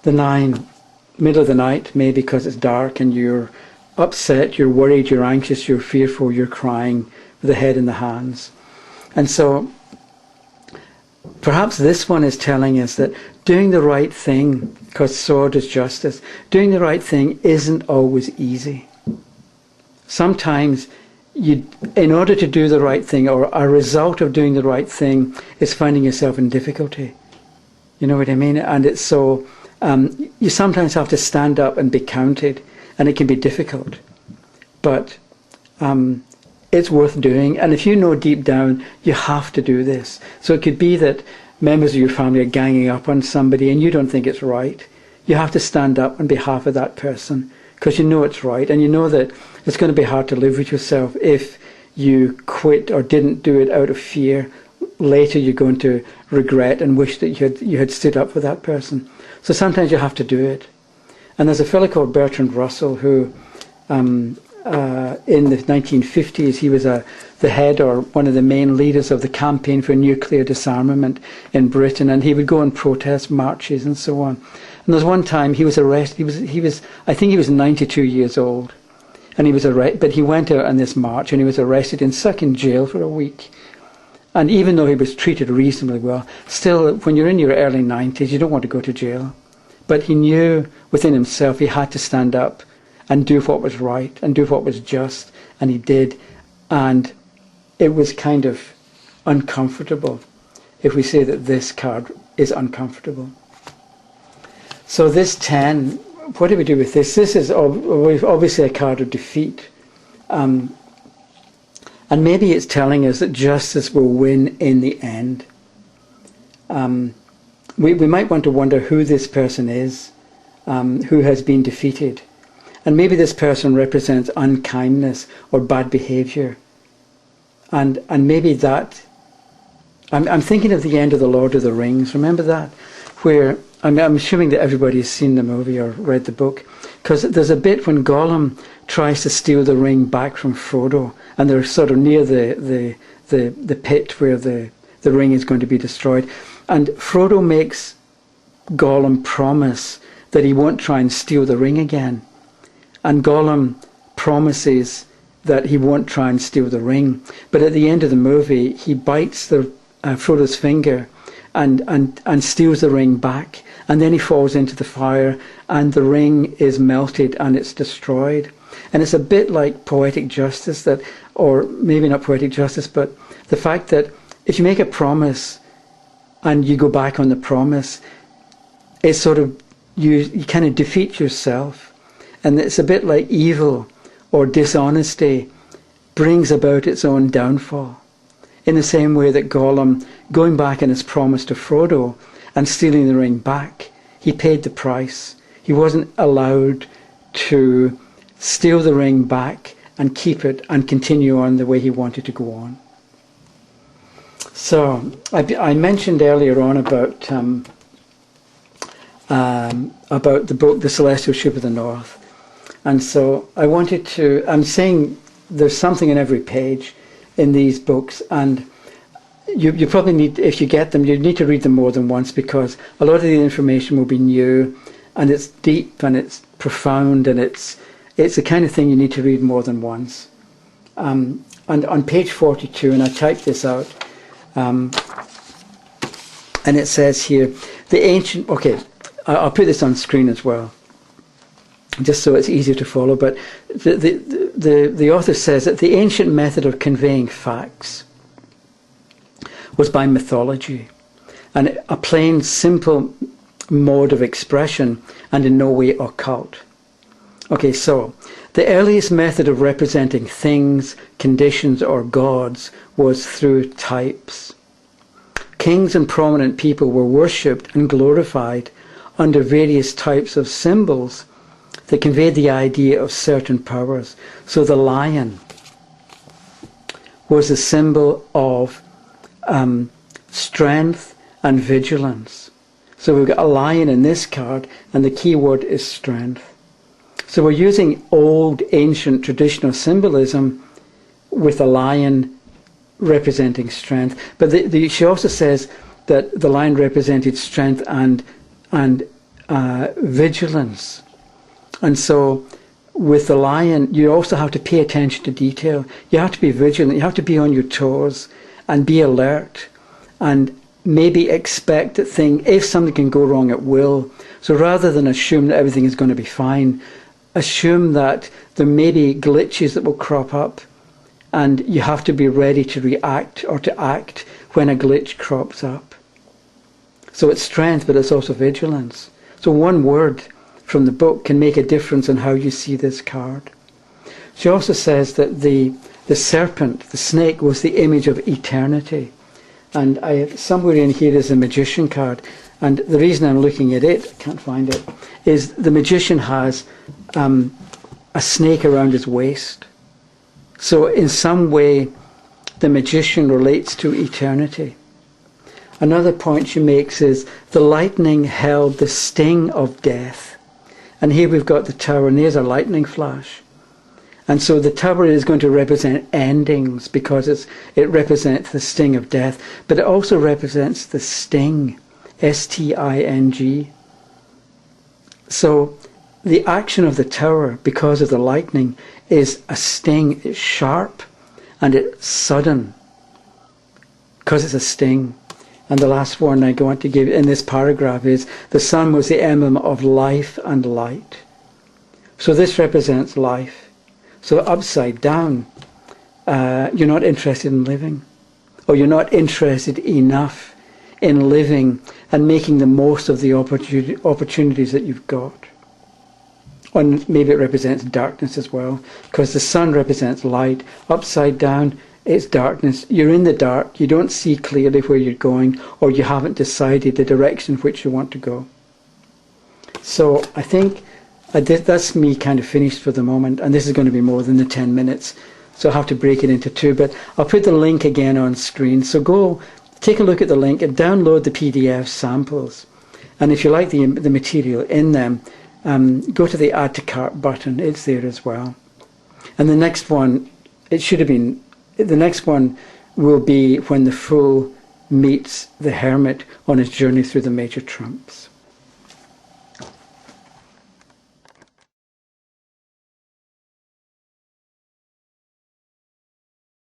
The 9, middle of the night, maybe because it's dark and you're upset, you're worried, you're anxious, you're fearful, you're crying with the head in the hands. And so perhaps this one is telling us that doing the right thing, because sword is justice, doing the right thing isn't always easy. Sometimes in order to do the right thing, or a result of doing the right thing is finding yourself in difficulty. You know what I mean? And it's so, you sometimes have to stand up and be counted, and it can be difficult. But it's worth doing. And if you know deep down, you have to do this. So it could be that members of your family are ganging up on somebody and you don't think it's right. You have to stand up on behalf of that person because you know it's right. And you know that it's going to be hard to live with yourself if you quit or didn't do it out of fear. Later you're going to regret and wish that you had stood up for that person. So sometimes you have to do it. And there's a fellow called Bertrand Russell who in the 1950s, he was the head or one of the main leaders of the campaign for nuclear disarmament in Britain, and he would go on protest marches and so on. And there's one time he was arrested. I think he was 92 years old, and he was arrested. But he went out on this march, and he was arrested and stuck in jail for a week. And even though he was treated reasonably well, still, when you're in your early 90s, you don't want to go to jail. But he knew within himself he had to stand up and do what was right and do what was just, and he did. And it was kind of uncomfortable if we say that this card is uncomfortable. So this 10, what do we do with this? This is obviously a card of defeat. And maybe it's telling us that justice will win in the end. We might want to wonder who this person is, who has been defeated. And maybe this person represents unkindness or bad behaviour. And maybe that, I'm thinking of the end of The Lord of the Rings. Remember that? Where, I'm assuming that everybody's seen the movie or read the book. Because there's a bit when Gollum tries to steal the ring back from Frodo. And they're sort of near the pit where the ring is going to be destroyed. And Frodo makes Gollum promise that he won't try and steal the ring again. And Gollum promises that he won't try and steal the ring. But at the end of the movie, he bites Frodo's finger and steals the ring back. And then he falls into the fire and the ring is melted and it's destroyed. And it's a bit like poetic justice, that, or maybe not poetic justice, but the fact that if you make a promise and you go back on the promise, it's sort of, you kind of defeat yourself. And it's a bit like evil or dishonesty brings about its own downfall. In the same way that Gollum, going back on his promise to Frodo and stealing the ring back, he paid the price. He wasn't allowed to steal the ring back and keep it and continue on the way he wanted to go on. So I mentioned earlier on about the book, The Celestial Ship of the North. And so I'm saying there's something in every page in these books, and you probably need, if you get them, you need to read them more than once, because a lot of the information will be new, and it's deep, and it's profound, and it's the kind of thing you need to read more than once. And on page 42, and I typed this out, and it says here, the ancient, okay, I'll put this on screen as well, just so it's easier to follow, but the author says that the ancient method of conveying facts was by mythology, and a plain, simple mode of expression, and in no way occult. Okay, so the earliest method of representing things, conditions, or gods was through types. Kings and prominent people were worshipped and glorified under various types of symbols that conveyed the idea of certain powers. So the lion was a symbol of strength and vigilance. So we've got a lion in this card, and the key word is strength. So we're using old, ancient, traditional symbolism with a lion representing strength. But she also says that the lion represented strength and vigilance. And so with the lion, you also have to pay attention to detail. You have to be vigilant. You have to be on your toes and be alert and maybe expect that if something can go wrong, it will. So rather than assume that everything is going to be fine, assume that there may be glitches that will crop up, and you have to be ready to react or to act when a glitch crops up. So it's strength, but it's also vigilance. So one word from the book can make a difference in how you see this card. She also says that the serpent, the snake, was the image of eternity. And somewhere in here is a magician card. And the reason I'm looking at it, I can't find it, is the magician has a snake around his waist. So in some way, the magician relates to eternity. Another point she makes is the lightning held the sting of death. And here we've got the tower, and there's a lightning flash. And so the tower is going to represent endings because it represents the sting of death, but it also represents the sting, S-T-I-N-G. So the action of the tower, because of the lightning, is a sting. It's sharp and it's sudden because it's a sting. And the last one I want to give in this paragraph is the sun was the emblem of life and light. So this represents life. So upside down, you're not interested in living, or you're not interested enough in living and making the most of the opportunities that you've got. And maybe it represents darkness as well, because the sun represents light. Upside down, it's darkness. You're in the dark. You don't see clearly where you're going, or you haven't decided the direction in which you want to go. So I think that's me kind of finished for the moment, and this is going to be more than the 10 minutes, so I'll have to break it into two. But I'll put the link again on screen. So go take a look at the link and download the PDF samples. And if you like the material in them, go to the Add to Cart button. It's there as well. And the next one, the next one will be when the fool meets the hermit on his journey through the major trumps.